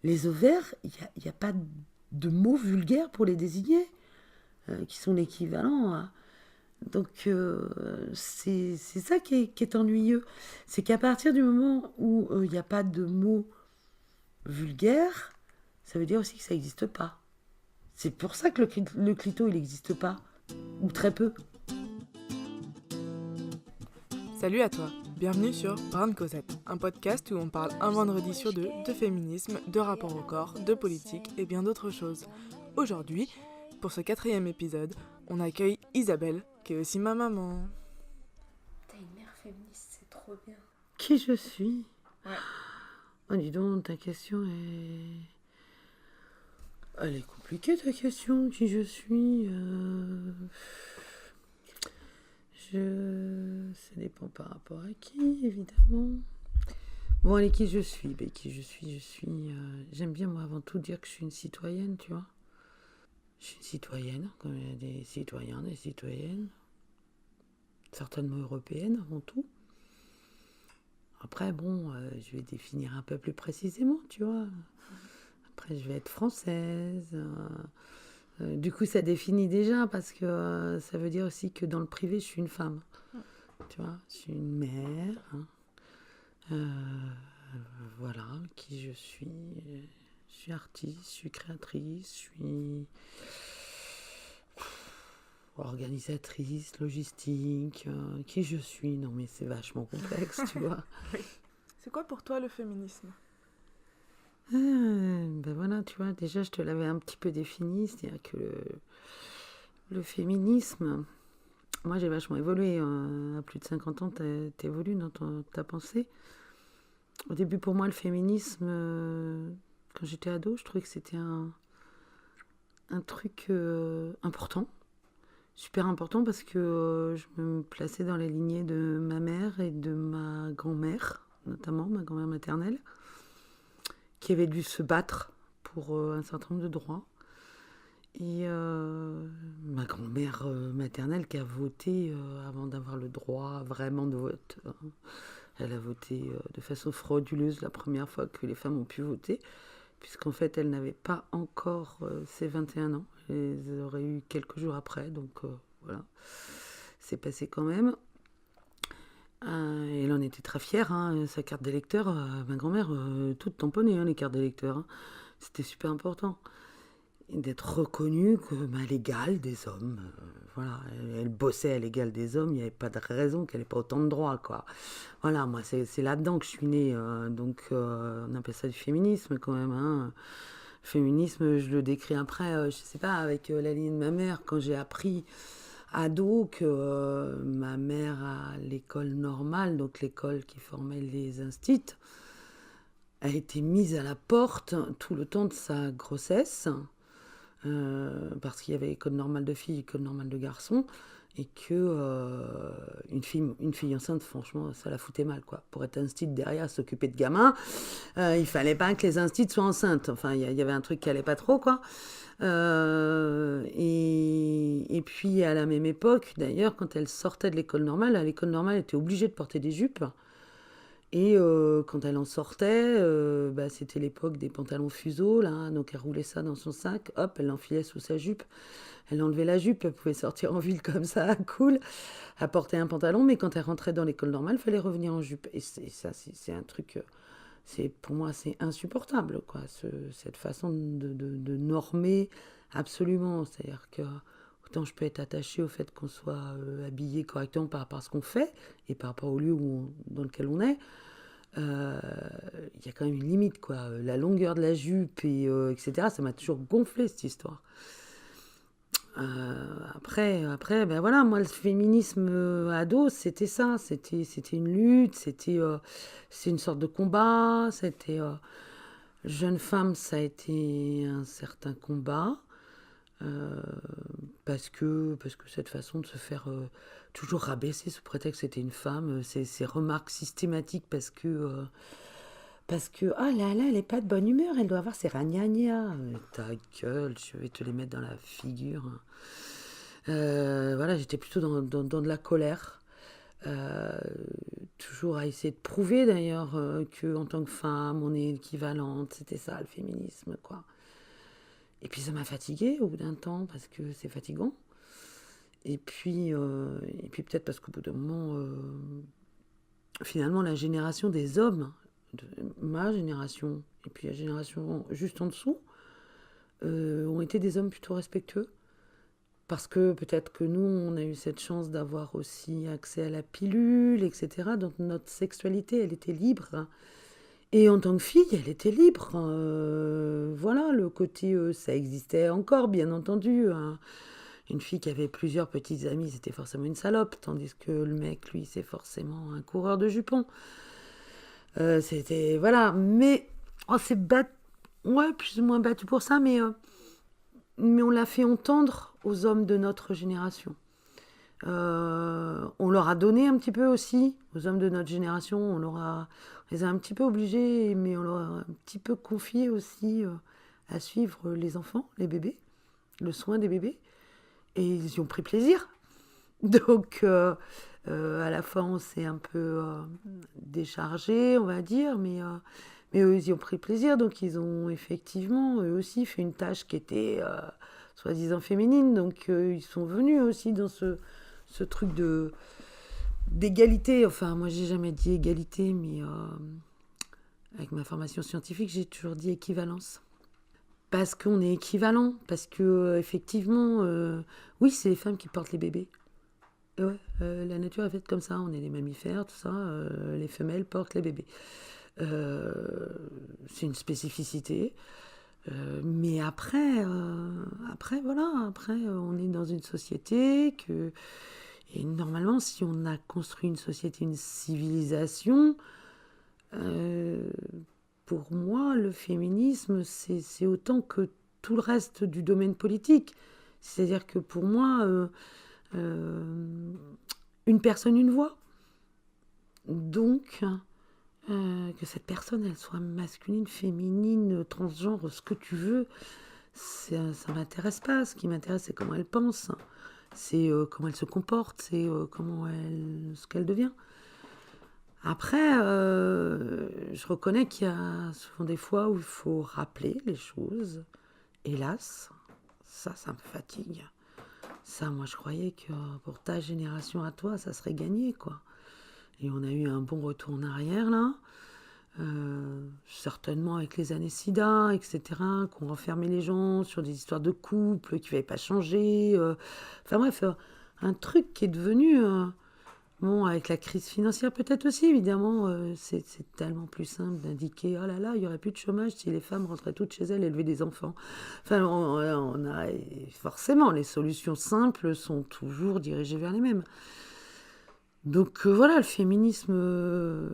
Les ovaires, il y a pas de mots vulgaires pour les désigner, qui sont l'équivalent. Donc, c'est ça qui est ennuyeux. C'est qu'à partir du moment où il n'y a pas de mots vulgaires, ça veut dire aussi que ça n'existe pas. C'est pour ça que le clito, il n'existe pas. Ou très peu. Salut à toi, bienvenue sur Brin de Cosette, un podcast où on parle un vendredi sur deux de féminisme, de rapport au corps, de politique et bien d'autres choses. Aujourd'hui, pour ce 4e épisode, on accueille Isabelle, qui est aussi ma maman. T'as une mère féministe, c'est trop bien. Qui je suis? Ouais. Oh, dis donc, ta question est... Elle est compliquée, ta question. Qui je suis Ça dépend par rapport à qui, évidemment. Bon, allez, qui je suis? Qui je suis... J'aime bien, moi, avant tout, dire que je suis une citoyenne, tu vois. Je suis une citoyenne, comme il y a des citoyens, des citoyennes. Certainement européennes, avant tout. Après, bon, je vais définir un peu plus précisément, tu vois. Après, je vais être française. Du coup, ça définit déjà, parce que ça veut dire aussi que dans le privé, je suis une femme. Tu vois, je suis une mère. Voilà, qui je suis. Je suis artiste, je suis créatrice, je suis organisatrice, logistique. Qui je suis? Non, mais c'est vachement complexe, tu vois. C'est quoi pour toi le féminisme? Ben voilà, tu vois, déjà, je te l'avais un petit peu défini, c'est-à-dire que le féminisme... Moi, j'ai vachement évolué. À plus de 50 ans, t'évolues dans ta pensée. Au début, pour moi, le féminisme, quand j'étais ado, je trouvais que c'était un truc important. Super important parce que je me plaçais dans la lignée de ma mère et de ma grand-mère, notamment ma grand-mère maternelle, qui avait dû se battre pour un certain nombre de droits. Et ma grand-mère maternelle qui a voté avant d'avoir le droit vraiment de vote. Elle a voté de façon frauduleuse la première fois que les femmes ont pu voter, puisqu'en fait elle n'avait pas encore ses 21 ans. Elle les aurait eu quelques jours après, donc voilà. C'est passé quand même. Et elle en était très fière, hein, sa carte d'électeur, ma grand-mère, toute tamponnée, hein, les cartes d'électeur. Hein. C'était super important. D'être reconnue comme à l'égal des hommes. Voilà, elle bossait à l'égal des hommes, il n'y avait pas de raison qu'elle n'ait pas autant de droits, quoi. Voilà, moi, c'est là-dedans que je suis née. Donc, on appelle ça du féminisme, quand même. Hein. Le féminisme, je le décris après, je sais pas, avec la lignée de ma mère, quand j'ai appris ado que ma mère, à l'école normale, donc l'école qui formait les instits, a été mise à la porte tout le temps de sa grossesse. Parce qu'il y avait école normale de filles, école normale de garçons, et que une fille enceinte, franchement, ça la foutait mal, quoi. Pour être instit derrière, s'occuper de gamins, il fallait pas que les instits soient enceintes. Enfin, il y avait un truc qui allait pas trop, quoi. Et puis, à la même époque, d'ailleurs, quand elle sortait de l'école normale, à l'école normale, elle était obligée de porter des jupes. Et quand elle en sortait, c'était l'époque des pantalons fuseaux, là, donc elle roulait ça dans son sac, hop, elle l'enfilait sous sa jupe, elle enlevait la jupe, elle pouvait sortir en ville comme ça, cool, elle portait un pantalon, mais quand elle rentrait dans l'école normale, il fallait revenir en jupe. Et c'est un truc, pour moi, c'est insupportable, quoi, cette façon de normer absolument, c'est-à-dire que autant je peux être attachée au fait qu'on soit habillé correctement par rapport à ce qu'on fait et par rapport au lieu dans lequel on est. Il y a quand même une limite, quoi. La longueur de la jupe, etc., ça m'a toujours gonflé, cette histoire. Après, ben voilà, moi, le féminisme ado, c'était ça. C'était une lutte, c'est une sorte de combat. Jeune femme, ça a été un certain combat. Parce que cette façon de se faire toujours rabaisser sous prétexte que c'était une femme, ces remarques systématiques parce que ah là là, elle est pas de bonne humeur, elle doit avoir ses ragnagnas. Ta gueule, je vais te les mettre dans la figure. Voilà, j'étais plutôt dans de la colère. toujours à essayer de prouver d'ailleurs qu'en tant que femme, on est équivalente. C'était ça le féminisme, quoi. Et puis ça m'a fatiguée au bout d'un temps parce que c'est fatigant. Et puis peut-être parce qu'au bout d'un moment, finalement, la génération des hommes, ma génération, et puis la génération juste en dessous, ont été des hommes plutôt respectueux. Parce que peut-être que nous, on a eu cette chance d'avoir aussi accès à la pilule, etc. Donc notre sexualité, elle était libre. Et en tant que fille, elle était libre. Voilà, le côté, ça existait encore, bien entendu. Une fille qui avait plusieurs petites amies, c'était forcément une salope. Tandis que le mec, lui, c'est forcément un coureur de jupons. C'était, voilà. Mais on s'est battu, ouais, plus ou moins battu pour ça, mais on l'a fait entendre aux hommes de notre génération. On leur a donné un petit peu aussi, aux hommes de notre génération, on les a un petit peu obligés, mais on leur a un petit peu confié aussi à suivre les enfants, les bébés, le soin des bébés, et ils y ont pris plaisir. Donc, à la fois, on s'est un peu déchargé, on va dire, mais eux, ils y ont pris plaisir, donc ils ont effectivement, eux aussi, fait une tâche qui était soi-disant féminine, donc ils sont venus aussi dans ce truc d'égalité. Enfin, moi, j'ai jamais dit égalité, mais avec ma formation scientifique, j'ai toujours dit équivalence. Parce qu'on est équivalent, parce que effectivement, oui, c'est les femmes qui portent les bébés. Et ouais, la nature est faite comme ça, on est des mammifères, tout ça, les femelles portent les bébés. C'est une spécificité. Mais après, voilà, après, on est dans une société que... Et normalement, si on a construit une société, une civilisation, pour moi, le féminisme, c'est autant que tout le reste du domaine politique. C'est-à-dire que pour moi, une personne, une voix. Donc, que cette personne, elle soit masculine, féminine, transgenre, ce que tu veux, ça ne m'intéresse pas. Ce qui m'intéresse, c'est comment elle pense, c'est comment elle se comporte, c'est ce qu'elle devient. Après, je reconnais qu'il y a souvent des fois où il faut rappeler les choses. Hélas, ça me fatigue. Ça, moi, je croyais que pour ta génération à toi, ça serait gagné, quoi. Et on a eu un bon retour en arrière, là. Certainement avec les années SIDA, etc., qu'on renfermait les gens sur des histoires de couple qui n'avaient pas changé. Enfin bref, un truc qui est devenu... bon, avec la crise financière peut-être aussi, évidemment, c'est tellement plus simple d'indiquer « Oh là là, il n'y aurait plus de chômage si les femmes rentraient toutes chez elles et élevaient des enfants. » Enfin, forcément, les solutions simples sont toujours dirigées vers les mêmes. Donc voilà, le féminisme,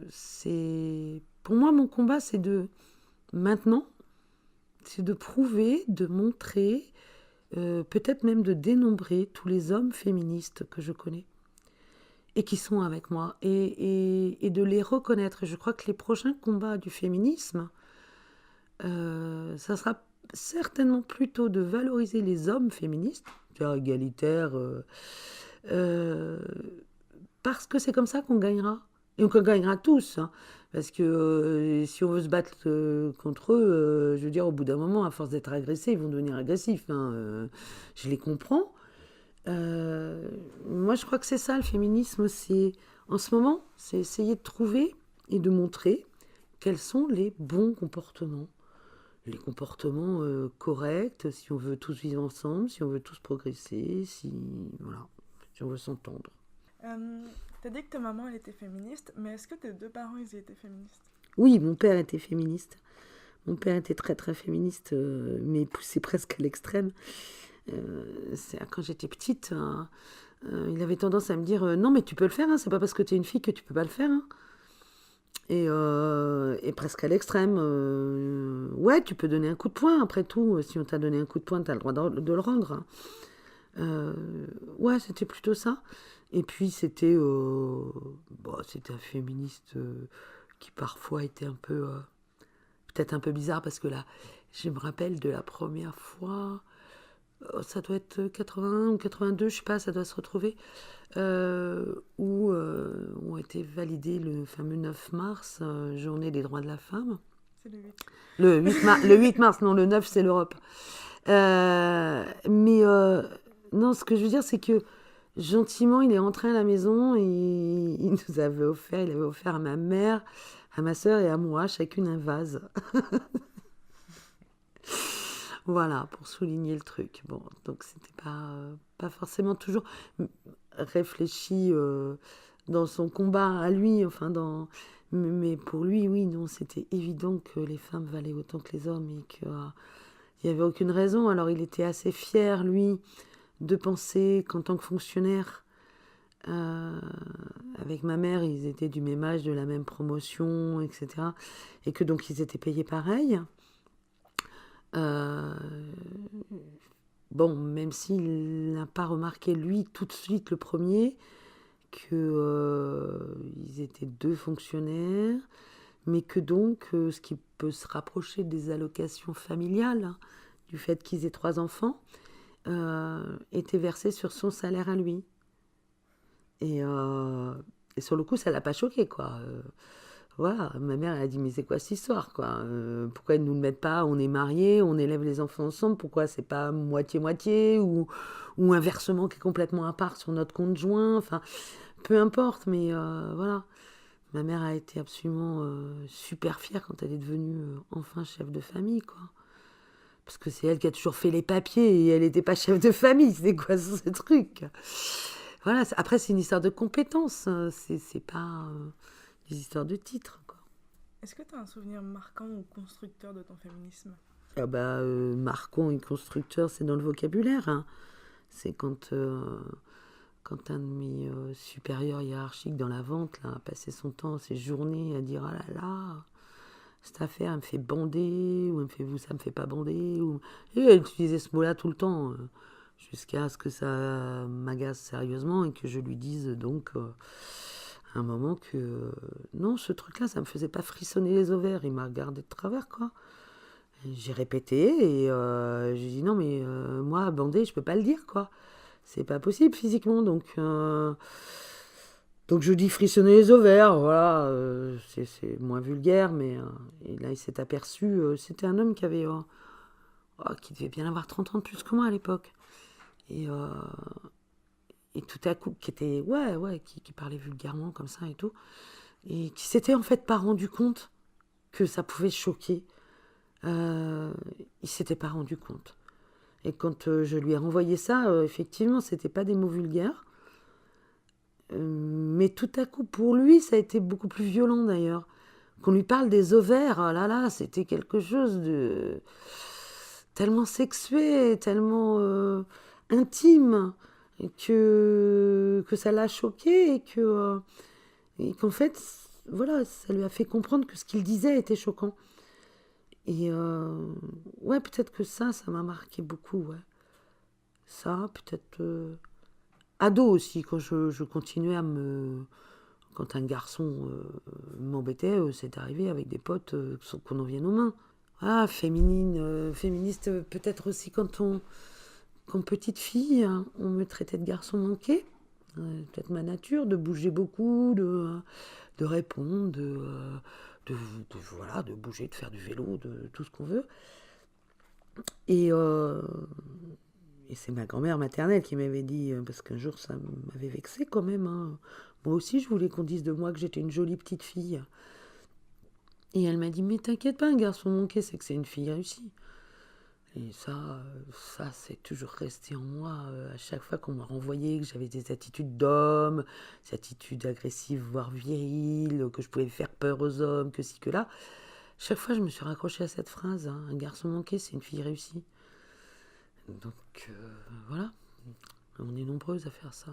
c'est... Pour moi, mon combat, maintenant, c'est de prouver, de montrer, peut-être même de dénombrer tous les hommes féministes que je connais et qui sont avec moi, et de les reconnaître. Je crois que les prochains combats du féminisme, ça sera certainement plutôt de valoriser les hommes féministes, c'est-à-dire égalitaires, parce que c'est comme ça qu'on gagnera. Et qu'on gagnera tous. Hein. Parce que si on veut se battre contre eux, je veux dire, au bout d'un moment, à force d'être agressés, ils vont devenir agressifs. Hein. Je les comprends. Moi, je crois que c'est ça, le féminisme. En ce moment, c'est essayer de trouver et de montrer quels sont les bons comportements. Les comportements corrects, si on veut tous vivre ensemble, si on veut tous progresser, si on veut s'entendre. T'as dit que ta maman, elle était féministe, mais est-ce que tes deux parents, ils étaient féministes ? Oui, mon père était féministe. Mon père était très très féministe, mais poussé presque à l'extrême. Quand j'étais petite, il avait tendance à me dire non, mais tu peux le faire, hein, c'est pas parce que tu es une fille que tu peux pas le faire. Hein. Et presque à l'extrême, ouais, tu peux donner un coup de poing, après tout. Si on t'a donné un coup de poing, tu as le droit de le rendre. Ouais, c'était plutôt ça. Et puis c'était un féministe qui parfois était un peu peut-être un peu bizarre, parce que là je me rappelle de la première fois Ça doit être 81 ou 82, je sais pas, ça doit se retrouver, où ont été validés le fameux 9 mars, journée des droits de la femme. C'est le 8. Le 8 mars, non, le 9, c'est l'Europe. Mais non, ce que je veux dire, c'est que gentiment, il est rentré à la maison et il avait offert à ma mère, à ma sœur et à moi, chacune un vase. Voilà, pour souligner le truc. Bon, donc c'était pas forcément toujours réfléchi dans son combat à lui, mais pour lui, oui, non, c'était évident que les femmes valaient autant que les hommes et qu'il n'y avait aucune raison. Alors il était assez fier, lui, de penser qu'en tant que fonctionnaire, avec ma mère, ils étaient du même âge, de la même promotion, etc. Et que donc ils étaient payés pareil. Euh, Bon, même s'il n'a pas remarqué, lui, tout de suite, le premier, que ils étaient deux fonctionnaires, mais que donc, ce qui peut se rapprocher des allocations familiales, hein, du fait qu'ils aient 3 enfants, était versé sur son salaire à lui. Et sur le coup, ça l'a pas choqué, quoi. Voilà, ma mère, elle a dit, mais c'est quoi cette histoire, quoi? Pourquoi ils ne nous le mettent pas? On est mariés, on élève les enfants ensemble, pourquoi c'est pas moitié-moitié ou inversement qui est complètement à part sur notre conjoint? Enfin, peu importe, mais voilà. Ma mère a été absolument super fière quand elle est devenue enfin chef de famille, quoi. Parce que c'est elle qui a toujours fait les papiers et elle n'était pas chef de famille. C'est quoi ce truc? Voilà, après, c'est une histoire de compétences. C'est pas des histoires de titres, quoi. Est-ce que tu as un souvenir marquant ou constructeur de ton féminisme? Ah bah, marquant et constructeur, c'est dans le vocabulaire, hein. C'est quand un de mes supérieurs hiérarchiques dans la vente là, a passé son temps, ses journées à dire « Ah là là, cette affaire, elle me fait bander » ou « ça me fait pas bander » Et elle utilisait ce mot-là tout le temps, jusqu'à ce que ça m'agace sérieusement et que je lui dise donc à un moment que non, ce truc-là, ça me faisait pas frissonner les ovaires. Il m'a regardé de travers, quoi. Et j'ai répété et j'ai dit non, mais moi, bander, je peux pas le dire, quoi. C'est pas possible physiquement, donc je dis frissonner les ovaires, voilà, c'est moins vulgaire, mais et là il s'est aperçu, c'était un homme qui avait, qui devait bien avoir 30 ans de plus que moi à l'époque, et, euh, et tout à coup, qui était, qui parlait vulgairement comme ça et tout, et qui s'était en fait pas rendu compte que ça pouvait choquer, il s'était pas rendu compte. Et quand je lui ai renvoyé ça, effectivement, c'était pas des mots vulgaires. Mais tout à coup, pour lui, ça a été beaucoup plus violent d'ailleurs. Qu'on lui parle des ovaires, oh là là, c'était quelque chose de tellement sexué, tellement intime, que ça l'a choqué et qu'en fait, voilà, ça lui a fait comprendre que ce qu'il disait était choquant. Et ouais, peut-être que ça m'a marqué beaucoup, ouais. Ça, peut-être ado aussi, quand je continuais à me... Quand un garçon m'embêtait, c'est arrivé avec des potes qu'on en vienne aux mains. Ah, féministe, peut-être aussi quand petite fille, hein, on me traitait de garçon manqué. Peut-être ma nature, de bouger beaucoup, de répondre, voilà, de bouger, de faire du vélo, de tout ce qu'on veut. Et c'est ma grand-mère maternelle qui m'avait dit, parce qu'un jour ça m'avait vexée quand même, hein. Moi aussi je voulais qu'on dise de moi que j'étais une jolie petite fille. Et elle m'a dit, mais t'inquiète pas, un garçon manqué, c'est que c'est une fille réussie. Et ça c'est toujours resté en moi. À chaque fois qu'on m'a renvoyé, que j'avais des attitudes d'homme, des attitudes agressives, voire viriles, que je pouvais faire peur aux hommes, que ci, que là, chaque fois je me suis raccrochée à cette phrase, hein, un garçon manqué, c'est une fille réussie. Donc voilà, on est nombreuses à faire ça.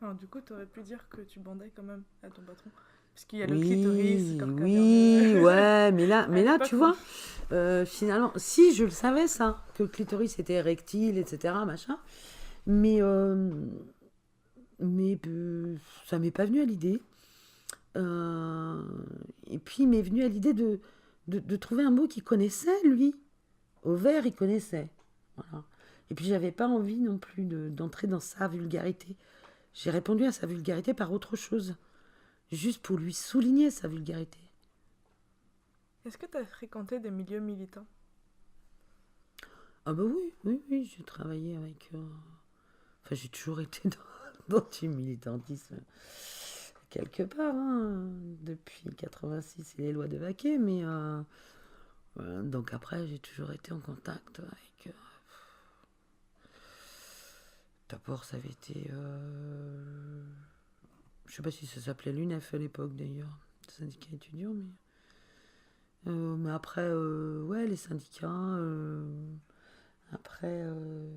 Alors du coup, tu aurais pu dire que tu bandais quand même à ton patron. Parce qu'il y a Oui, le clitoris, corps oui, caverneux. ouais, mais là, pas tu trop. vois, finalement, si je le savais ça, que le clitoris était érectile, etc., machin, mais ça m'est pas venu à l'idée. Et puis il m'est venu à l'idée de trouver un mot qu'il connaissait, lui. Ovaire, il connaissait. Voilà. Et puis, j'avais pas envie non plus d'entrer dans sa vulgarité. J'ai répondu à sa vulgarité par autre chose, juste pour lui souligner sa vulgarité. Est-ce que tu as fréquenté des milieux militants? Ah bah oui, j'ai travaillé avec... Enfin, j'ai toujours été dans du militantisme, quelque part, hein, depuis 86 et les lois de Vaquet, mais... donc après, j'ai toujours été en contact avec... D'abord, ça avait été... je sais pas si ça s'appelait l'UNEF à l'époque, d'ailleurs, le syndicat étudiant, mais après, ouais, les syndicats... Après,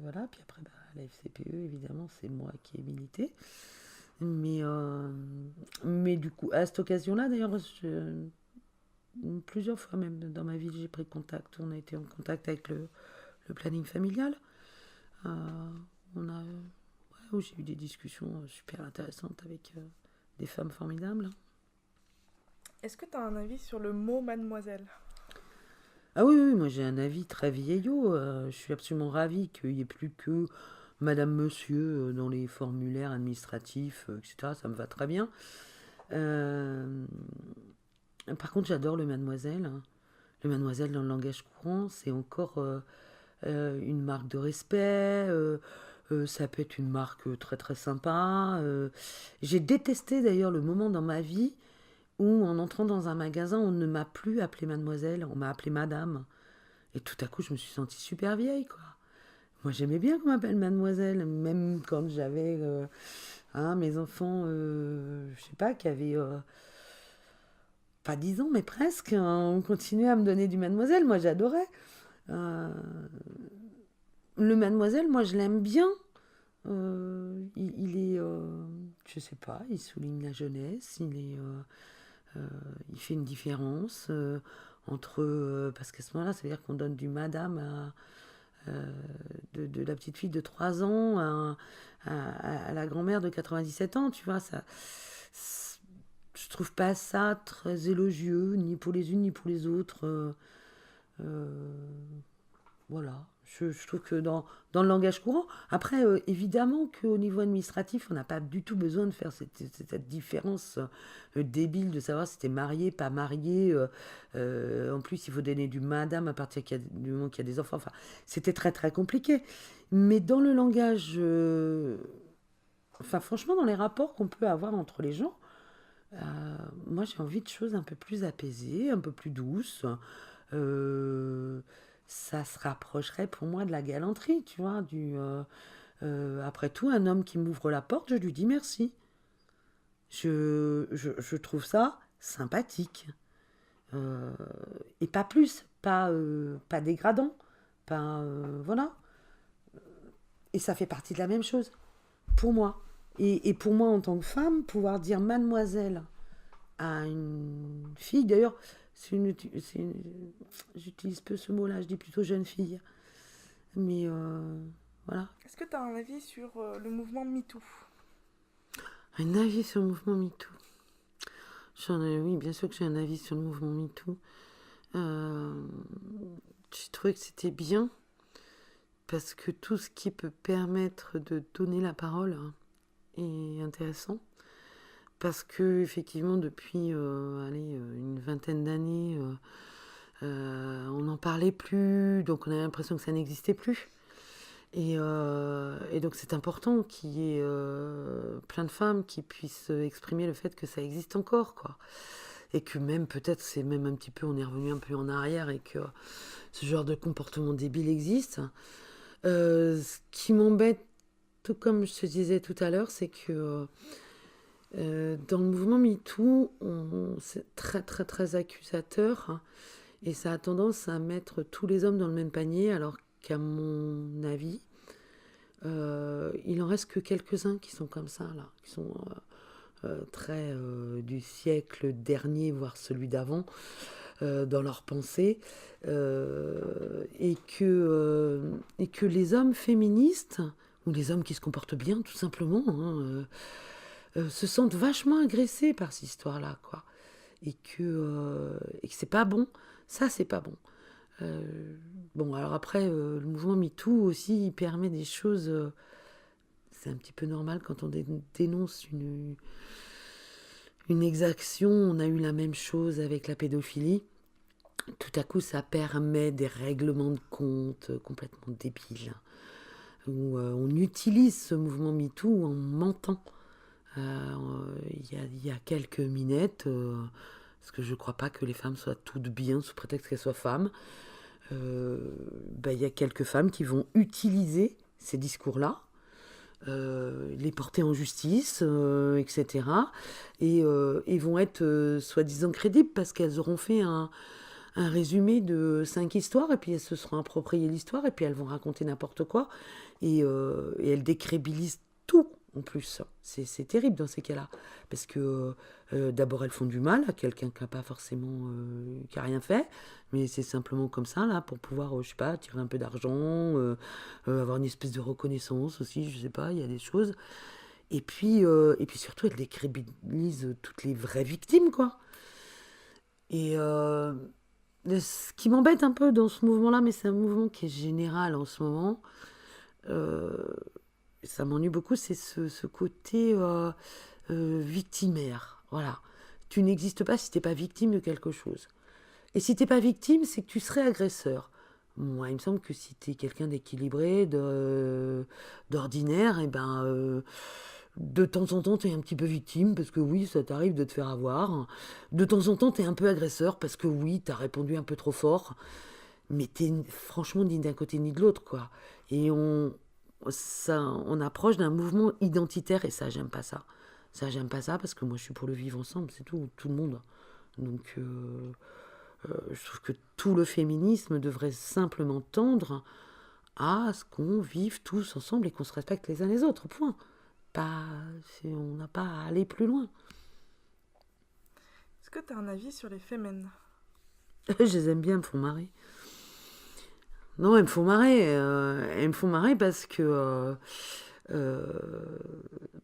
voilà, puis après, la FCPE, évidemment, c'est moi qui ai milité. Mais du coup, à cette occasion-là, d'ailleurs, plusieurs fois même dans ma vie, j'ai pris contact. On a été en contact avec le planning familial. Où j'ai eu des discussions super intéressantes avec des femmes formidables. Est-ce que tu as un avis sur le mot mademoiselle? Ah oui, moi j'ai un avis très vieillot. Je suis absolument ravie qu'il n'y ait plus que Madame, Monsieur dans les formulaires administratifs, etc. Ça me va très bien. Par contre, j'adore le mademoiselle. Le mademoiselle dans le langage courant, c'est encore une marque de respect. Ça peut être une marque très très sympa. J'ai détesté d'ailleurs le moment dans ma vie où, en entrant dans un magasin, on ne m'a plus appelée mademoiselle, on m'a appelée madame. Et tout à coup, je me suis sentie super vieille, quoi. Moi, j'aimais bien qu'on m'appelle mademoiselle, même quand j'avais mes enfants, je sais pas, qui avaient pas 10 ans, mais presque. On continuait à me donner du mademoiselle, moi j'adorais. Euh, le mademoiselle, moi je l'aime bien. Il est, je sais pas, il souligne la jeunesse, il fait une différence entre... parce qu'à ce moment-là, ça veut dire qu'on donne du madame de la petite fille de 3 ans à la grand-mère de 97 ans, tu vois. Je trouve pas ça très élogieux, ni pour les unes, ni pour les autres. Voilà. Je trouve que dans le langage courant, après, évidemment qu'au niveau administratif, on n'a pas du tout besoin de faire cette différence débile de savoir si t'es marié, pas marié. En plus, il faut donner du madame à partir du moment qu'il y a des enfants. Enfin, c'était très, très compliqué. Mais dans le langage... enfin, franchement, dans les rapports qu'on peut avoir entre les gens, moi, j'ai envie de choses un peu plus apaisées, un peu plus douces. Ça se rapprocherait pour moi de la galanterie, tu vois. Après tout, un homme qui m'ouvre la porte, je lui dis merci. Je trouve ça sympathique. Et pas plus, pas dégradant. Pas, voilà. Et ça fait partie de la même chose, pour moi. Et pour moi, en tant que femme, pouvoir dire mademoiselle à une fille, d'ailleurs, j'utilise peu ce mot-là, je dis plutôt jeune fille. Mais voilà. Est-ce que tu as un avis sur le mouvement MeToo? Un avis sur le mouvement MeToo. Oui, bien sûr que j'ai un avis sur le mouvement MeToo. J'ai trouvé que c'était bien, parce que tout ce qui peut permettre de donner la parole est intéressant. Parce que effectivement, depuis une vingtaine d'années, on n'en parlait plus, donc on avait l'impression que ça n'existait plus. Et donc c'est important qu'il y ait plein de femmes qui puissent exprimer le fait que ça existe encore, quoi. Et que même, peut-être, c'est même un petit peu, on est revenu un peu en arrière et que ce genre de comportement débile existe. Ce qui m'embête, tout comme je te disais tout à l'heure, c'est que dans le mouvement MeToo, c'est très très très accusateur, hein, et ça a tendance à mettre tous les hommes dans le même panier, alors qu'à mon avis, il en reste que quelques-uns qui sont comme ça, là, qui sont très du siècle dernier, voire celui d'avant, dans leurs pensées, et que les hommes féministes, ou les hommes qui se comportent bien, tout simplement, hein, se sentent vachement agressés par cette histoire-là, quoi. Et que c'est pas bon. Ça, c'est pas bon. Bon, alors après, le mouvement MeToo aussi, il permet des choses... c'est un petit peu normal quand on dénonce une exaction. On a eu la même chose avec la pédophilie. Tout à coup, ça permet des règlements de compte complètement débiles, où on utilise ce mouvement MeToo en mentant. Il y a quelques minettes, parce que je ne crois pas que les femmes soient toutes bien sous prétexte qu'elles soient femmes. Il y a quelques femmes qui vont utiliser ces discours-là, les porter en justice, etc. Et vont être soi-disant crédibles parce qu'elles auront fait un résumé de 5 histoires, et puis elles se seront appropriées l'histoire, et puis elles vont raconter n'importe quoi, et elles décrédibilisent tout en plus. C'est terrible dans ces cas-là, parce que d'abord elles font du mal à quelqu'un qui n'a pas forcément, qui n'a rien fait, mais c'est simplement comme ça, là, pour pouvoir, je sais pas, tirer un peu d'argent, avoir une espèce de reconnaissance aussi, je sais pas, il y a des choses. Et puis surtout, elles décrédibilisent toutes les vraies victimes, quoi. Et ce qui m'embête un peu dans ce mouvement-là, mais c'est un mouvement qui est général en ce moment, euh, ça m'ennuie beaucoup, c'est ce côté victimaire. Voilà. Tu n'existes pas si tu n'es pas victime de quelque chose. Et si tu n'es pas victime, c'est que tu serais agresseur. Moi, il me semble que si tu es quelqu'un d'équilibré, d'ordinaire, et ben, de temps en temps, tu es un petit peu victime, parce que oui, ça t'arrive de te faire avoir. De temps en temps, tu es un peu agresseur, parce que oui, tu as répondu un peu trop fort. Mais t'es franchement ni d'un côté ni de l'autre, quoi. Et on approche d'un mouvement identitaire, et ça, j'aime pas ça. Ça, j'aime pas ça, parce que moi, je suis pour le vivre ensemble, c'est tout le monde. Donc, je trouve que tout le féminisme devrait simplement tendre à ce qu'on vive tous ensemble et qu'on se respecte les uns les autres, point. Pas, on n'a pas à aller plus loin. Est-ce que tu as un avis sur les fémènes? Je les aime bien, elles me font marrer. Non, elles me font marrer. Elles me font marrer euh,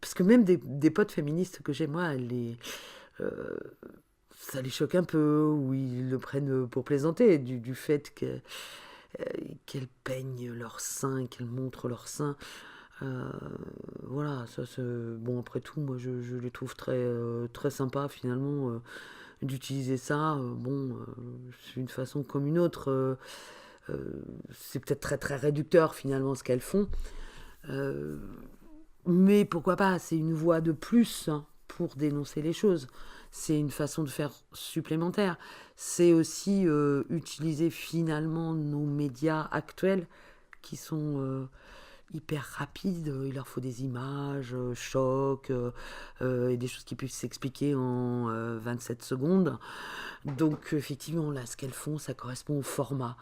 parce que même des potes féministes que j'ai, moi, euh, ça les choque un peu, ou ils le prennent pour plaisanter, du fait qu'elles peignent leurs seins, qu'elles montrent leurs seins. Euh, voilà, ça c'est... Bon, après tout, moi, je les trouve très sympas, finalement, d'utiliser ça. C'est une façon comme une autre. C'est peut-être très réducteur, finalement, ce qu'elles font. Euh, mais pourquoi pas, c'est une voie de plus, hein, pour dénoncer les choses. C'est une façon de faire supplémentaire. C'est aussi utiliser finalement nos médias actuels qui sont hyper rapides. Il leur faut des images, chocs, et des choses qui puissent s'expliquer en 27 secondes. Donc effectivement, là, ce qu'elles font, ça correspond au format.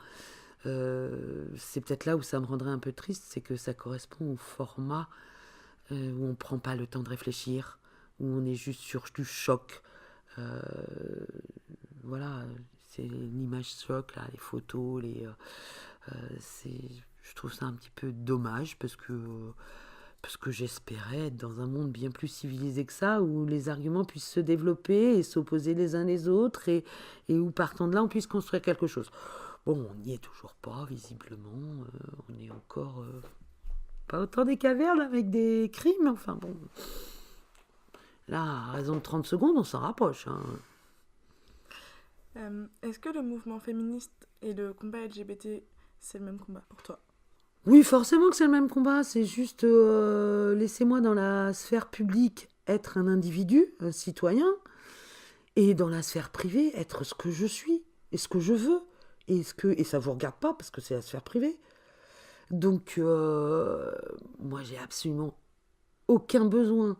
C'est peut-être là où ça me rendrait un peu triste, c'est que ça correspond au format où on ne prend pas le temps de réfléchir, où on est juste sur du choc. Euh, voilà, c'est l'image choc, là, les photos, je trouve ça un petit peu dommage parce que j'espérais être dans un monde bien plus civilisé que ça, où les arguments puissent se développer et s'opposer les uns les autres, et où partant de là, on puisse construire quelque chose. Bon, on n'y est toujours pas, visiblement. On est encore pas autant des cavernes avec des crimes, enfin bon. Là, à raison de 30 secondes, on s'en rapproche. Hein. Est-ce que le mouvement féministe et le combat LGBT, c'est le même combat pour toi? Oui, forcément que c'est le même combat. C'est juste, laissez-moi dans la sphère publique être un individu, un citoyen, et dans la sphère privée, être ce que je suis et ce que je veux. Et ça ne vous regarde pas parce que c'est la sphère privée. Donc, moi, j'ai absolument aucun besoin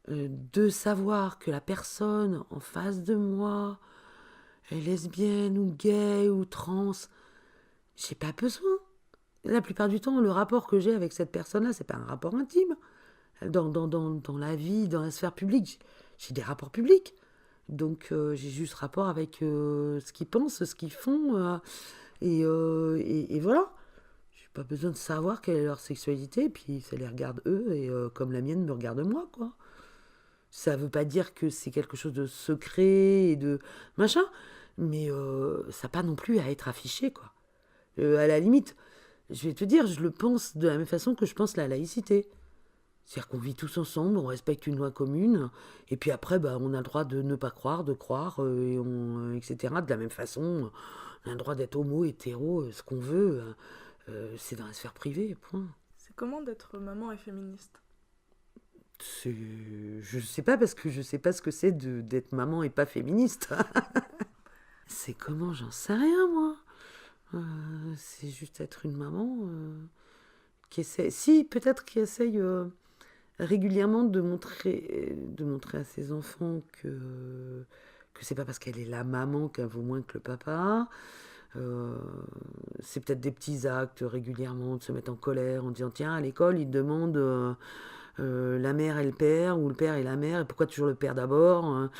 de savoir que la personne en face de moi est lesbienne ou gay ou trans. J'ai pas besoin. La plupart du temps, le rapport que j'ai avec cette personne-là, c'est pas un rapport intime. Dans la vie, dans la sphère publique, j'ai des rapports publics. Donc, j'ai juste rapport avec ce qu'ils pensent, ce qu'ils font. Et voilà. J'ai pas besoin de savoir quelle est leur sexualité, puis ça les regarde eux, et comme la mienne me regarde moi, quoi. Ça veut pas dire que c'est quelque chose de secret et de machin. Mais ça n'a pas non plus à être affiché, quoi. À la limite, je vais te dire, je le pense de la même façon que je pense la laïcité. C'est-à-dire qu'on vit tous ensemble, on respecte une loi commune, et puis après, on a le droit de ne pas croire, de croire, etc. De la même façon, on a le droit d'être homo, hétéro, ce qu'on veut. C'est dans la sphère privée, point. C'est comment d'être maman et féministe? Je sais pas, parce que je sais pas ce que c'est d'être maman et pas féministe. C'est comment, j'en sais rien, moi. C'est juste être une maman qui essaie... Si, peut-être qui essaye régulièrement de montrer à ses enfants que c'est pas parce qu'elle est la maman qu'elle vaut moins que le papa. C'est peut-être des petits actes régulièrement, de se mettre en colère en disant tiens, à l'école, ils te demandent la mère et le père, ou le père et la mère, et pourquoi toujours le père d'abord, hein.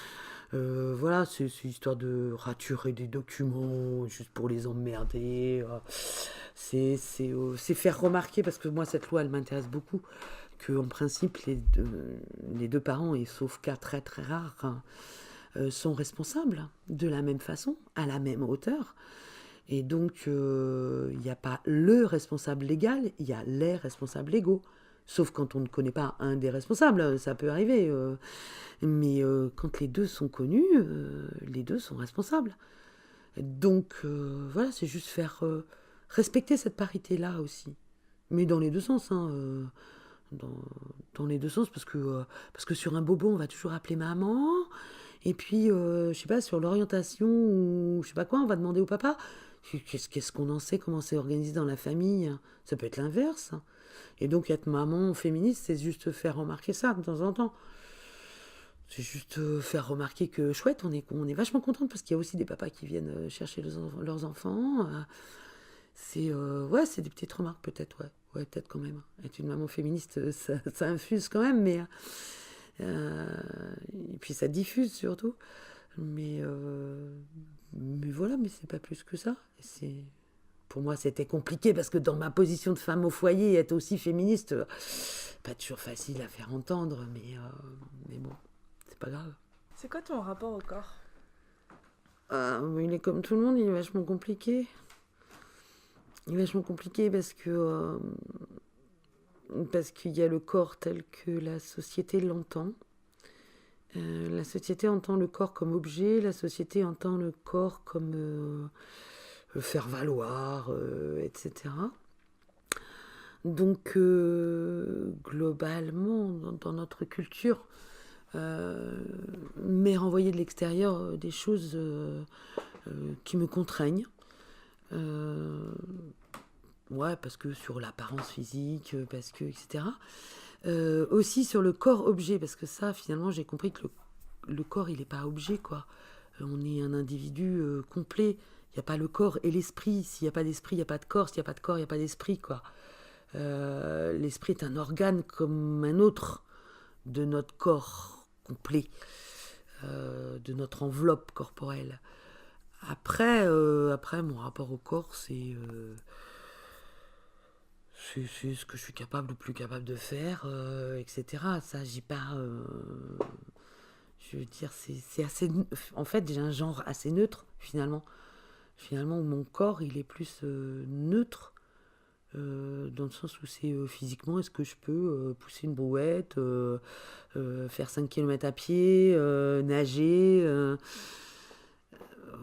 Voilà, c'est histoire de raturer des documents juste pour les emmerder. C'est faire remarquer, parce que moi, cette loi, elle m'intéresse beaucoup, qu'en principe, les deux parents, et sauf cas très très rares, hein, sont responsables de la même façon, à la même hauteur. Et donc, il n'y a pas le responsable légal, il y a les responsables légaux. Sauf quand on ne connaît pas un des responsables, ça peut arriver. Mais quand les deux sont connus, les deux sont responsables. Donc, voilà, c'est juste faire respecter cette parité-là aussi. Mais dans les deux sens, hein, dans les deux sens, parce que sur un bobo, on va toujours appeler maman. Et puis, je sais pas, sur l'orientation ou je sais pas quoi, on va demander au papa. Qu'est-ce qu'on en sait, comment c'est organisé dans la famille? Ça peut être l'inverse. Et donc, être maman féministe, c'est juste faire remarquer ça de temps en temps. C'est juste faire remarquer que, chouette, on est vachement contente parce qu'il y a aussi des papas qui viennent chercher leurs enfants. Ouais, c'est des petites remarques peut-être, ouais. Ouais, peut-être quand même. Être une maman féministe, ça infuse quand même, mais... et puis ça diffuse surtout. Mais voilà, mais c'est pas plus que ça. Pour moi, c'était compliqué parce que dans ma position de femme au foyer, être aussi féministe, pas toujours facile à faire entendre, mais bon, c'est pas grave. C'est quoi ton rapport au corps? Il est comme tout le monde, il est vachement compliqué. Il est vachement compliqué parce qu'il y a le corps tel que la société l'entend. La société entend le corps comme objet, la société entend le corps comme faire valoir, etc. Donc, globalement, dans notre culture, m'est renvoyé de l'extérieur des choses qui me contraignent. Ouais, parce que sur l'apparence physique, parce que, etc. Aussi sur le corps objet, parce que ça, finalement, j'ai compris que le corps, il n'est pas objet, quoi. On est un individu complet. Il n'y a pas le corps et l'esprit. S'il n'y a pas d'esprit, il n'y a pas de corps. S'il n'y a pas de corps, il n'y a pas d'esprit, quoi. L'esprit est un organe comme un autre de notre corps complet, de notre enveloppe corporelle. Après, mon rapport au corps, c'est ce que je suis capable ou plus capable de faire, etc. Ça, j'y pas... je veux dire, c'est assez... En fait, j'ai un genre assez neutre, finalement. Finalement, mon corps, il est plus neutre, dans le sens où c'est physiquement, est-ce que je peux pousser une brouette, faire 5 km à pied, nager...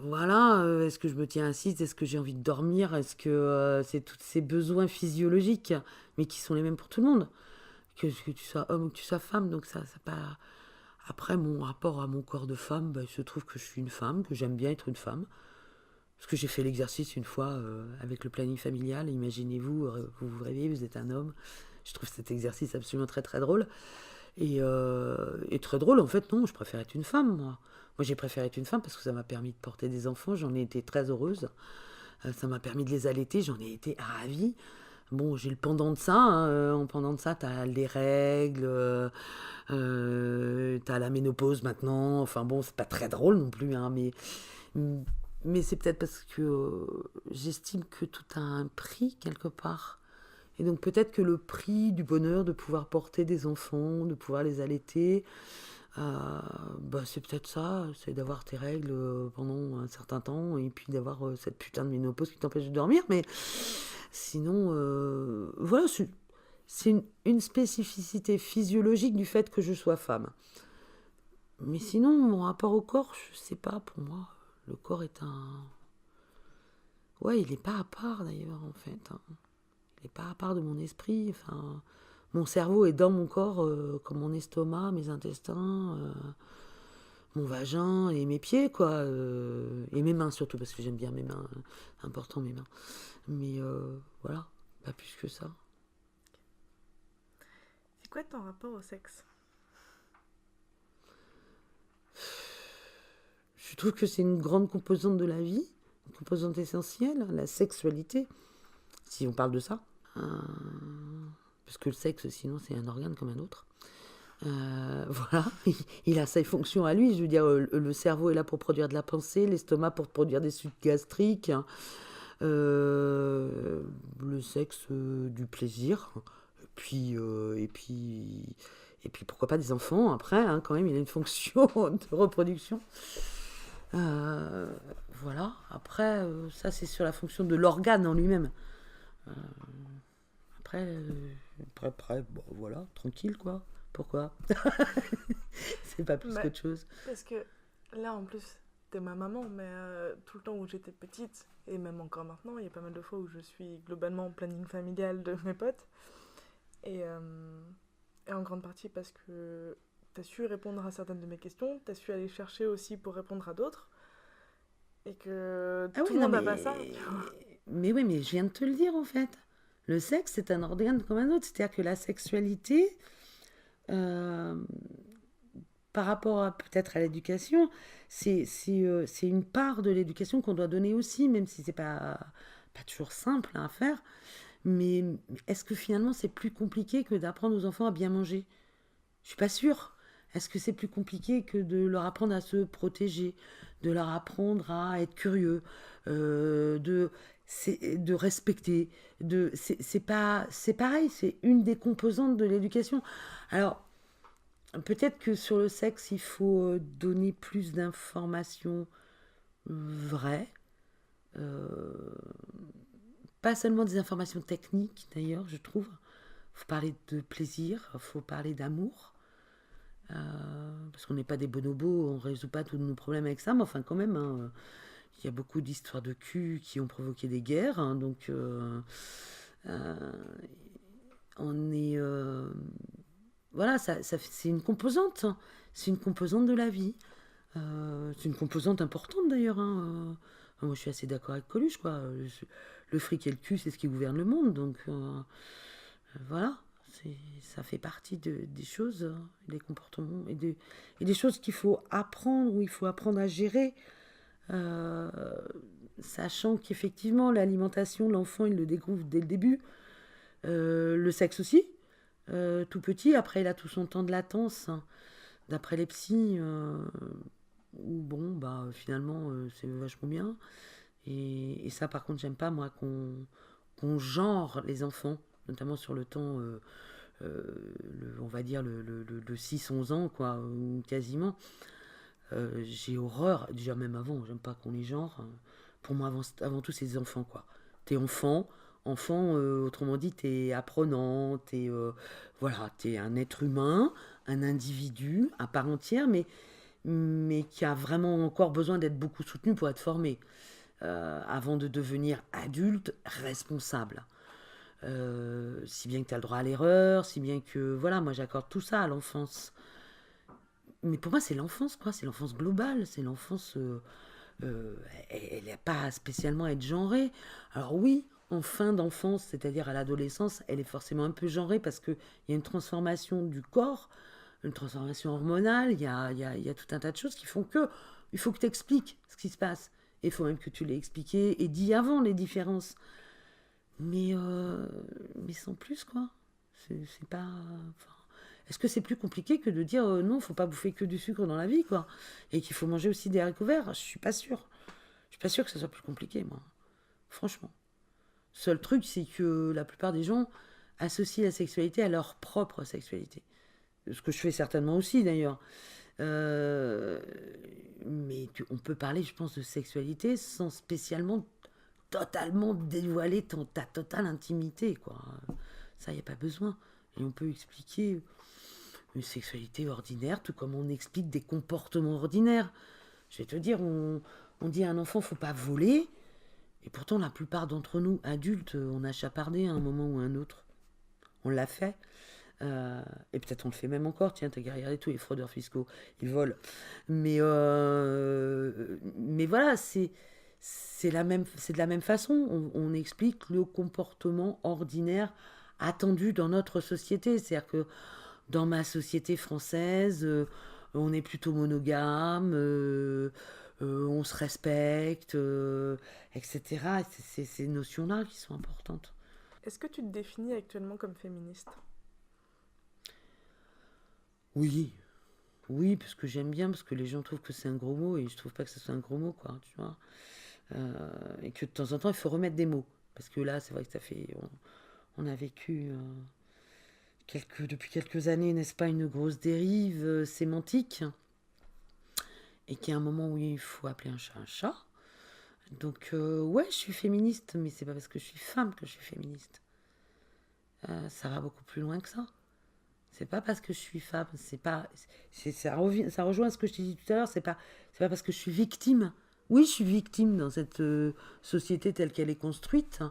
voilà, est-ce que je me tiens assise, est-ce que j'ai envie de dormir, est-ce que c'est tous ces besoins physiologiques, mais qui sont les mêmes pour tout le monde, que tu sois homme ou que tu sois femme, donc ça pas... Après, mon rapport à mon corps de femme, il se trouve que je suis une femme, que j'aime bien être une femme, parce que j'ai fait l'exercice une fois avec le planning familial, imaginez-vous, vous vous réveillez, vous êtes un homme, je trouve cet exercice absolument très très drôle, et très drôle, en fait, non, je préfère être une femme, moi. Moi, j'ai préféré être une femme parce que ça m'a permis de porter des enfants, j'en ai été très heureuse. Ça m'a permis de les allaiter, j'en ai été ravie. Bon, j'ai le pendant de ça, hein. En pendant de ça, t'as les règles, t'as la ménopause maintenant. Enfin bon, c'est pas très drôle non plus, hein, mais c'est peut-être parce que j'estime que tout a un prix quelque part. Et donc peut-être que le prix du bonheur de pouvoir porter des enfants, de pouvoir les allaiter, C'est peut-être ça, c'est d'avoir tes règles pendant un certain temps et puis d'avoir cette putain de ménopause qui t'empêche de dormir. Mais sinon, voilà, c'est une spécificité physiologique du fait que je sois femme. Mais sinon, mon rapport au corps, je sais pas, pour moi, le corps est un... Ouais, il n'est pas à part d'ailleurs, en fait. Hein. Il n'est pas à part de mon esprit. Enfin, mon cerveau est dans mon corps, comme mon estomac, mes intestins, mon vagin et mes pieds, quoi. Et mes mains surtout, parce que j'aime bien mes mains. Important, mes mains. Mais voilà, pas plus que ça. C'est quoi ton rapport au sexe? Je trouve que c'est une grande composante de la vie, une composante essentielle, la sexualité, si on parle de ça. Parce que le sexe, sinon, c'est un organe comme un autre. Voilà, il a ses fonctions à lui. Je veux dire, le cerveau est là pour produire de la pensée, l'estomac pour produire des sucs gastriques, le sexe, du plaisir, et puis pourquoi pas des enfants après, hein, quand même, il a une fonction de reproduction. Voilà, après, ça c'est sur la fonction de l'organe en lui-même. Après, bon, voilà, tranquille quoi. Pourquoi? C'est pas plus qu'autre chose. Parce que là, en plus, t'es ma maman, mais tout le temps où j'étais petite, et même encore maintenant, il y a pas mal de fois où je suis globalement en planning familial de mes potes. Et en grande partie parce que t'as su répondre à certaines de mes questions, t'as su aller chercher aussi pour répondre à d'autres. Et que tout le monde n'a pas ça. Mais oui, mais je viens de te le dire en fait. Le sexe, c'est un organe comme un autre. C'est-à-dire que la sexualité, par rapport peut-être à l'éducation, c'est une part de l'éducation qu'on doit donner aussi, même si c'est pas toujours simple à faire. Mais est-ce que finalement c'est plus compliqué que d'apprendre aux enfants à bien manger? Je suis pas sûre. Est-ce que c'est plus compliqué que de leur apprendre à se protéger, de leur apprendre à être curieux, de respecter, c'est pareil, c'est une des composantes de l'éducation. Alors peut-être que sur le sexe il faut donner plus d'informations vraies, pas seulement des informations techniques d'ailleurs, je trouve. Il faut parler de plaisir, il faut parler d'amour. Parce qu'on n'est pas des bonobos, on ne résout pas tous nos problèmes avec ça, mais enfin quand même, hein, il y a beaucoup d'histoires de cul qui ont provoqué des guerres, hein, donc on est... voilà, c'est une composante, hein, c'est une composante de la vie. C'est une composante importante d'ailleurs. Hein, moi je suis assez d'accord avec Coluche, quoi. Le fric et le cul, c'est ce qui gouverne le monde, donc voilà. Ça fait partie des choses, des comportements et des choses qu'il faut apprendre, ou il faut apprendre à gérer, sachant qu'effectivement l'alimentation, l'enfant il le découvre dès le début, le sexe aussi, tout petit, après il a tout son temps de latence, hein, d'après les psys, où bon, finalement c'est vachement bien, et ça par contre j'aime pas moi qu'on genre les enfants, notamment sur le temps, on va dire le 6-11 ans, quoi, ou quasiment. J'ai horreur, déjà même avant, j'aime pas qu'on les genre. Pour moi, avant tout, c'est des enfants, quoi. T'es enfant, autrement dit, t'es apprenant, voilà, t'es un être humain, un individu, à part entière, mais qui a vraiment encore besoin d'être beaucoup soutenu pour être formé, avant de devenir adulte responsable. Si bien que tu as le droit à l'erreur, si bien que, voilà, moi j'accorde tout ça à l'enfance. Mais pour moi, c'est l'enfance, quoi, c'est l'enfance globale, c'est l'enfance, elle n'a pas spécialement à être genrée. Alors oui, en fin d'enfance, c'est-à-dire à l'adolescence, elle est forcément un peu genrée parce qu'il y a une transformation du corps, une transformation hormonale, il y a tout un tas de choses qui font que il faut que tu expliques ce qui se passe. Et il faut même que tu l'aies expliqué et dit avant les différences. Mais sans plus, quoi. C'est pas... Enfin, est-ce que c'est plus compliqué que de dire non, faut pas bouffer que du sucre dans la vie, quoi, et qu'il faut manger aussi des haricots verts? Je suis pas sûre. Je suis pas sûre que ça soit plus compliqué, moi. Franchement. Seul truc, c'est que la plupart des gens associent la sexualité à leur propre sexualité. Ce que je fais certainement aussi, d'ailleurs. Euh, mais on peut parler, je pense, de sexualité sans spécialement totalement dévoiler ta totale intimité, quoi. Ça, il n'y a pas besoin. Et on peut expliquer une sexualité ordinaire, tout comme on explique des comportements ordinaires. Je vais te dire, on dit à un enfant, faut pas voler, et pourtant la plupart d'entre nous, adultes, on a chapardé à un moment ou à un autre. On l'a fait. Et peut-être on le fait même encore. Tiens, t'as qu'à regarder tous les fraudeurs fiscaux, ils volent. Mais voilà, c'est de la même façon. On explique le comportement ordinaire attendu dans notre société. C'est-à-dire que dans ma société française, on est plutôt monogame, on se respecte, etc. Et c'est ces notions-là qui sont importantes. Est-ce que tu te définis actuellement comme féministe ? Oui, oui, parce que j'aime bien, parce que les gens trouvent que c'est un gros mot, et je trouve pas que ce soit un gros mot, quoi, tu vois. Et que de temps en temps, il faut remettre des mots. Parce que là, c'est vrai que ça fait... On a vécu depuis quelques années, n'est-ce pas, une grosse dérive sémantique, et qu'il y a un moment où il faut appeler un chat un chat. Donc, ouais, je suis féministe, mais c'est pas parce que je suis femme que je suis féministe. Ça va beaucoup plus loin que ça. C'est pas parce que je suis femme, ça rejoint ce que je t'ai dit tout à l'heure, c'est pas parce que je suis victime. Oui, je suis victime dans cette société telle qu'elle est construite.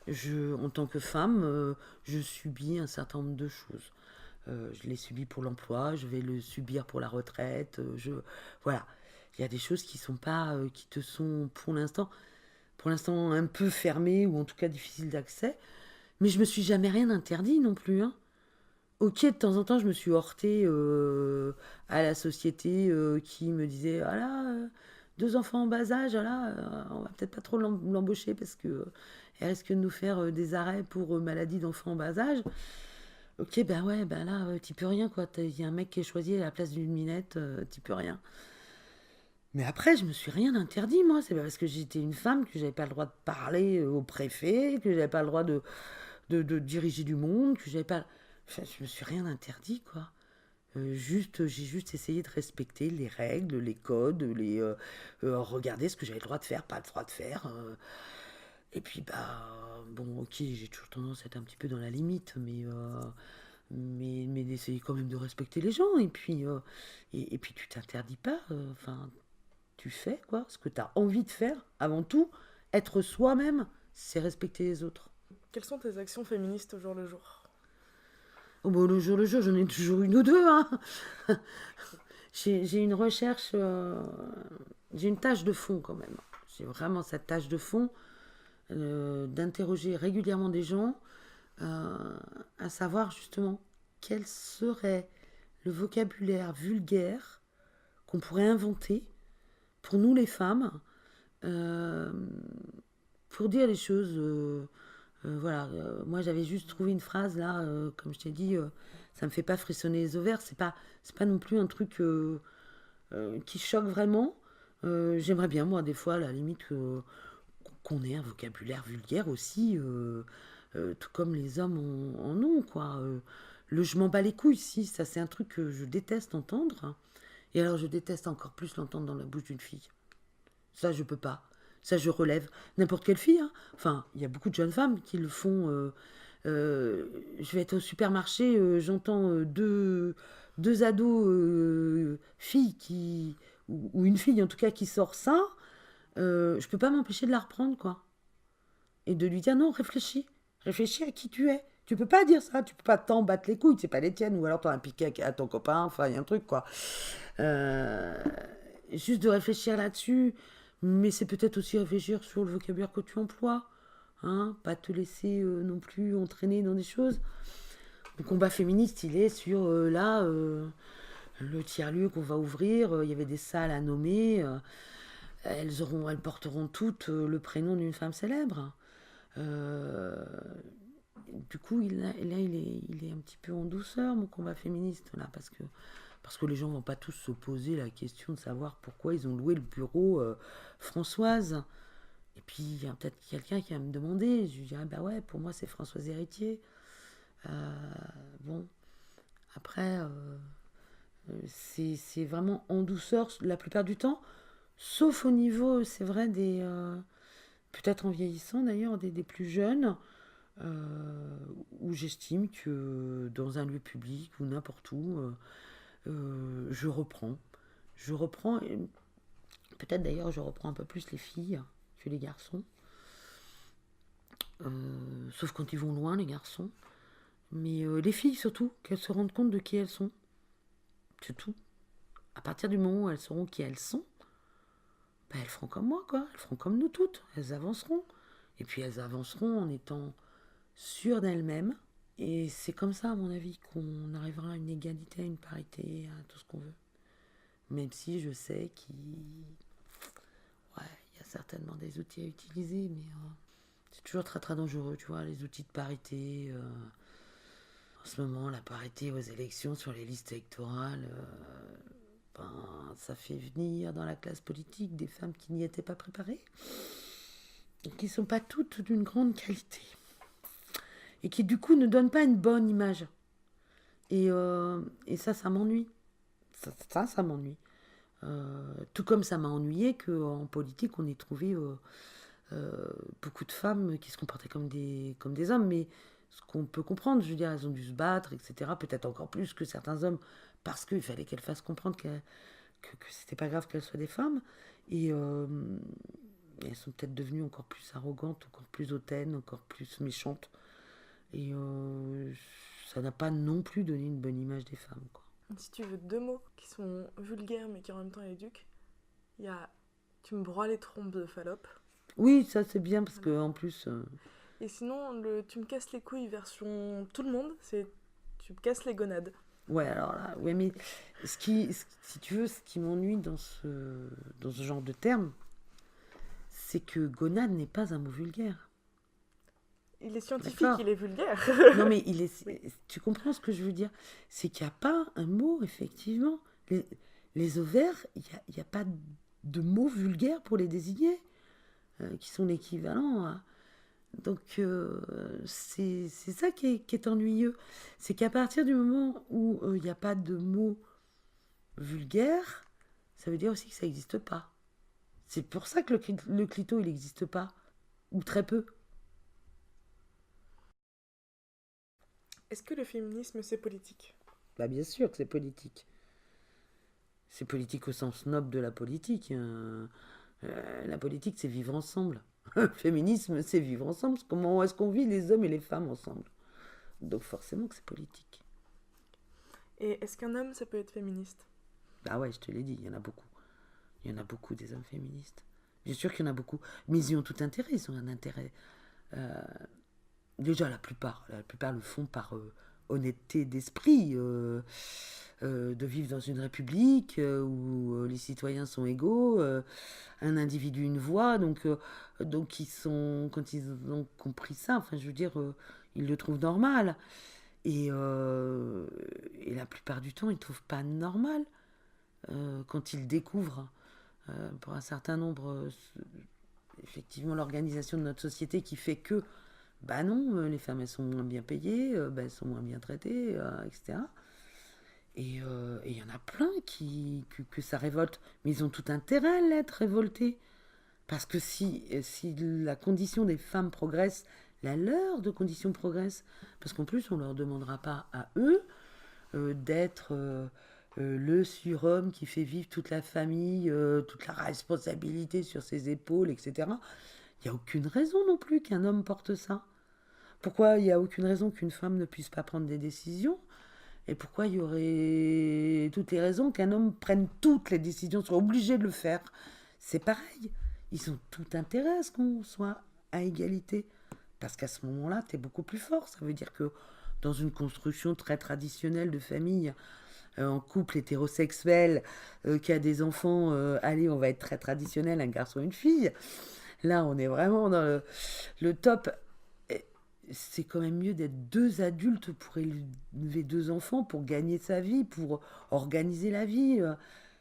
En tant que femme, je subis un certain nombre de choses. Je l'ai subi pour l'emploi, je vais le subir pour la retraite. Voilà, il y a des choses qui sont pas, qui te sont pour l'instant un peu fermées ou en tout cas difficiles d'accès. Mais je me suis jamais rien interdit non plus, hein. Ok, de temps en temps, je me suis heurtée à la société qui me disait ah là, 2 enfants en bas âge, ah là, on va peut-être pas trop l'embaucher parce que elle risque de nous faire des arrêts pour maladie d'enfants en bas âge. Ok, ben ouais, ben là, t'y peux rien, quoi. Il y a un mec qui est choisi à la place d'une minette, t'y peux rien. Mais après, je me suis rien interdit, moi. C'est pas parce que j'étais une femme que j'avais pas le droit de parler au préfet, que j'avais pas le droit de diriger du monde, que j'avais pas. Enfin, je me suis rien interdit, quoi. J'ai juste essayé de respecter les règles, les codes, regarder ce que j'avais le droit de faire, pas le droit de faire. Et puis, bah, bon, ok, j'ai toujours tendance à être un petit peu dans la limite, mais d'essayer quand même de respecter les gens. Et puis tu t'interdis pas. Enfin, tu fais, quoi, ce que tu as envie de faire. Avant tout, être soi-même, c'est respecter les autres. Quelles sont tes actions féministes au jour le jour ? Oh, bah, le jour, j'en ai toujours une ou deux, hein. J'ai une recherche, j'ai une tâche de fond quand même. J'ai vraiment cette tâche de fond d'interroger régulièrement des gens, à savoir justement quel serait le vocabulaire vulgaire qu'on pourrait inventer pour nous les femmes, euh, pour dire les choses. Voilà, moi j'avais juste trouvé une phrase là, comme je t'ai dit, ça me fait pas frissonner les ovaires, c'est pas non plus un truc qui choque vraiment. J'aimerais bien, moi, des fois, à la limite, qu'on ait un vocabulaire vulgaire aussi, tout comme les hommes en ont, quoi. Le je m'en bats les couilles, si, ça c'est un truc que je déteste entendre. Et alors je déteste encore plus l'entendre dans la bouche d'une fille. Ça, je peux pas. Ça, je relève. N'importe quelle fille, hein. Enfin, il y a beaucoup de jeunes femmes qui le font. Je vais être au supermarché, j'entends deux ados filles ou une fille en tout cas qui sort ça. Je peux pas m'empêcher de la reprendre, quoi. Et de lui dire non, réfléchis. Réfléchis à qui tu es. Tu peux pas dire ça, tu peux pas t'en battre les couilles, c'est pas les tiennes, ou alors t'en as piqué à ton copain, enfin, il y a un truc, quoi. Euh, Juste de réfléchir là-dessus, mais c'est peut-être aussi réfléchir sur le vocabulaire que tu emploies, hein, pas te laisser non plus entraîner dans des choses. Le combat féministe, il est sur, le tiers-lieu qu'on va ouvrir, il y avait des salles à nommer, elles porteront toutes le prénom d'une femme célèbre. Du coup, il est un petit peu en douceur, mon combat féministe, là, parce que les gens vont pas tous se poser la question de savoir pourquoi ils ont loué le bureau Françoise. Et puis, il y a peut-être quelqu'un qui va me demander, je lui dirais, bah ouais, pour moi, c'est Françoise Héritier. Bon, après, C'est vraiment en douceur la plupart du temps, sauf au niveau, c'est vrai, peut-être en vieillissant d'ailleurs, des plus jeunes, où j'estime que dans un lieu public ou n'importe où, je reprends. Je reprends, et peut-être d'ailleurs je reprends un peu plus les filles que les garçons. Sauf quand ils vont loin, les garçons. Mais les filles surtout, qu'elles se rendent compte de qui elles sont. C'est tout. À partir du moment où elles sauront qui elles sont, ben, elles feront comme moi, quoi. Elles feront comme nous toutes. Elles avanceront. Et puis elles avanceront en étant sûres d'elles-mêmes. Et c'est comme ça, à mon avis, qu'on arrivera à une égalité, à une parité, à tout ce qu'on veut. Même si je sais ouais, il y a certainement des outils à utiliser, mais c'est toujours très très dangereux, tu vois, les outils de parité. En ce moment, la parité aux élections sur les listes électorales, ça fait venir dans la classe politique des femmes qui n'y étaient pas préparées, et qui ne sont pas toutes d'une grande qualité, et qui du coup ne donnent pas une bonne image. Et ça m'ennuie. Ça m'ennuie. Tout comme ça m'a ennuyé qu'en politique, on ait trouvé beaucoup de femmes qui se comportaient comme des hommes, mais ce qu'on peut comprendre, je veux dire, elles ont dû se battre, etc., peut-être encore plus que certains hommes, parce qu'il fallait qu'elles fassent comprendre que c'était pas grave qu'elles soient des femmes, et elles sont peut-être devenues encore plus arrogantes, encore plus hautaines, encore plus méchantes, et ça n'a pas non plus donné une bonne image des femmes, quoi. Si tu veux 2 mots qui sont vulgaires mais qui en même temps éduquent, il y a tu me broies les trompes de Fallope. Oui, ça c'est bien, parce que en plus... Et sinon, tu me casses les couilles version tout le monde, c'est tu me casses les gonades. Ouais, alors là, ouais, mais si tu veux, ce qui m'ennuie dans ce genre de terme, c'est que gonade n'est pas un mot vulgaire. Il est scientifique, D'accord. il est vulgaire. Non, mais Oui. tu comprends ce que je veux dire? C'est qu'il n'y a pas un mot, effectivement. Les ovaires, il n'y a pas de mot vulgaire pour les désigner, qui sont l'équivalent à... Donc, c'est ça qui est ennuyeux. C'est qu'à partir du moment où il n'y a pas de mot vulgaire, ça veut dire aussi que ça n'existe pas. C'est pour ça que le clito, il n'existe pas. Ou très peu. Est-ce que le féminisme c'est politique? Bah, bien sûr que c'est politique. C'est politique au sens noble de la politique. La politique, c'est vivre ensemble. Le féminisme, c'est vivre ensemble. Comment est-ce qu'on vit les hommes et les femmes ensemble? Donc forcément que c'est politique. Et est-ce qu'un homme ça peut être féministe? Ah ouais, je te l'ai dit, il y en a beaucoup. Il y en a beaucoup des hommes féministes. Bien sûr qu'il y en a beaucoup. Mais ils y ont tout intérêt. Ils ont un intérêt. Déjà, la plupart le font par honnêteté d'esprit. De vivre dans une république où les citoyens sont égaux, un individu une voix, donc quand ils ont compris ça, enfin je veux dire, ils le trouvent normal, et la plupart du temps ils ne trouvent pas normal quand ils découvrent pour un certain nombre effectivement l'organisation de notre société qui fait que bah non, les femmes elles sont moins bien payées, elles sont moins bien traitées, etc. Et il y en a plein que ça révolte. Mais ils ont tout intérêt à l'être révoltés. Parce que si la condition des femmes progresse, la leur de condition progresse. Parce qu'en plus, on ne leur demandera pas à eux d'être le surhomme qui fait vivre toute la famille, toute la responsabilité sur ses épaules, etc. Il n'y a aucune raison non plus qu'un homme porte ça. Pourquoi il n'y a aucune raison qu'une femme ne puisse pas prendre des décisions? Et pourquoi il y aurait toutes les raisons qu'un homme prenne toutes les décisions, soit obligé de le faire? C'est pareil. Ils ont tout intérêt à ce qu'on soit à égalité. Parce qu'à ce moment-là, tu es beaucoup plus fort. Ça veut dire que dans une construction très traditionnelle de famille, en couple hétérosexuel, qui a des enfants, allez, on va être très traditionnel, un garçon et une fille. Là, on est vraiment dans le top. C'est quand même mieux d'être 2 adultes pour élever 2 enfants, pour gagner sa vie, pour organiser la vie.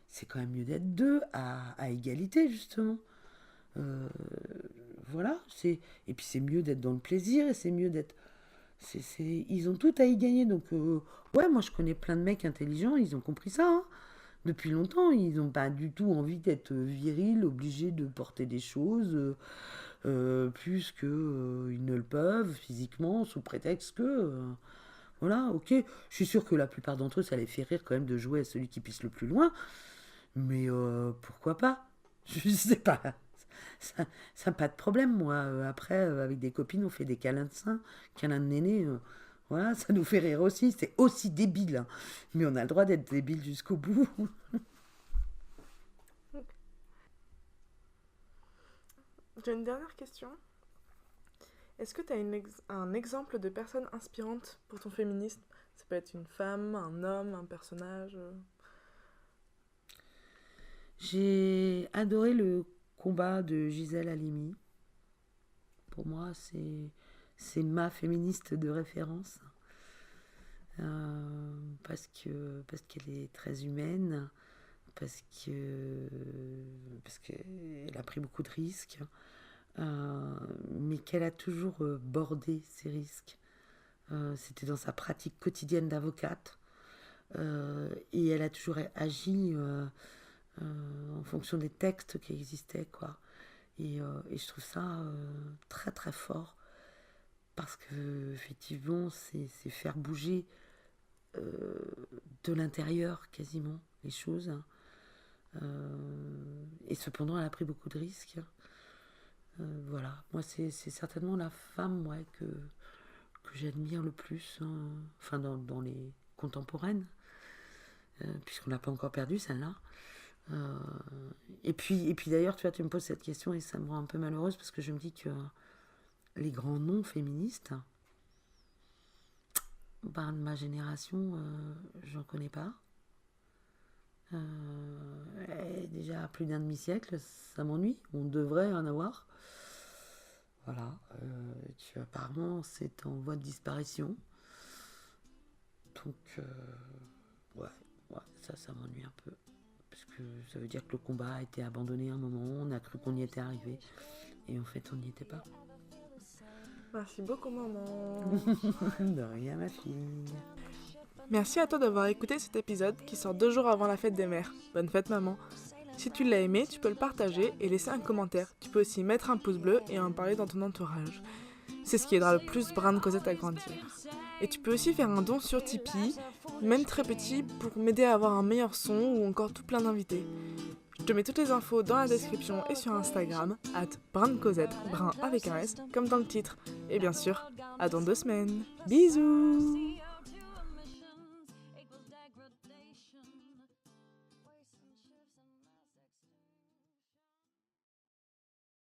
C'est quand même mieux d'être 2 à égalité, justement. Voilà. Et puis c'est mieux d'être dans le plaisir, et c'est mieux d'être Ils ont tout à y gagner. Donc, ouais, moi, je connais plein de mecs intelligents, ils ont compris ça, hein. Depuis longtemps, ils n'ont pas du tout envie d'être virils, obligés de porter des choses plus qu'ils ne le peuvent physiquement, sous prétexte que... voilà, ok. Je suis sûre que la plupart d'entre eux, ça les fait rire quand même de jouer à celui qui pisse le plus loin. Mais pourquoi pas? Je sais pas. Ça n'a pas de problème, moi. Après, avec des copines, on fait des câlins de seins, câlins de néné. Voilà, ça nous fait rire aussi. C'est aussi débile, hein. Mais on a le droit d'être débile jusqu'au bout. J'ai une dernière question. Est-ce que tu as un exemple de personne inspirante pour ton féminisme? Ça peut être une femme, un homme, un personnage. J'ai adoré le combat de Gisèle Halimi. Pour moi, c'est ma féministe de référence. Parce qu'elle est très humaine, parce qu'elle a pris beaucoup de risques, mais qu'elle a toujours bordé ces risques. C'était dans sa pratique quotidienne d'avocate, et elle a toujours agi en fonction des textes qui existaient, quoi. Et je trouve ça très très fort, parce que effectivement c'est faire bouger de l'intérieur quasiment les choses, et cependant elle a pris beaucoup de risques. Voilà, moi c'est certainement la femme, ouais, que j'admire le plus, hein. Enfin dans les contemporaines, puisqu'on n'a pas encore perdu celle-là. Et puis d'ailleurs, tu vois, tu me poses cette question et ça me rend un peu malheureuse, parce que je me dis que les grands noms féministes, de ma génération, j'en connais pas. Déjà plus d'un demi-siècle, ça m'ennuie. On devrait en avoir. Voilà. Apparemment, c'est en voie de disparition. Donc, ouais, ça m'ennuie un peu. Parce que ça veut dire que le combat a été abandonné à un moment, on a cru qu'on y était arrivé, et en fait, on n'y était pas. Merci beaucoup, maman. De rien, ma fille. Merci à toi d'avoir écouté cet épisode qui sort 2 jours avant la fête des mères. Bonne fête, maman. Si tu l'as aimé, tu peux le partager et laisser un commentaire. Tu peux aussi mettre un pouce bleu et en parler dans ton entourage. C'est ce qui aidera le plus Brin Cosette à grandir. Et tu peux aussi faire un don sur Tipeee, même très petit, pour m'aider à avoir un meilleur son ou encore tout plein d'invités. Je te mets toutes les infos dans la description et sur Instagram, @BrinCosette, Brin avec un S, comme dans le titre. Et bien sûr, à dans 2 semaines. Bisous!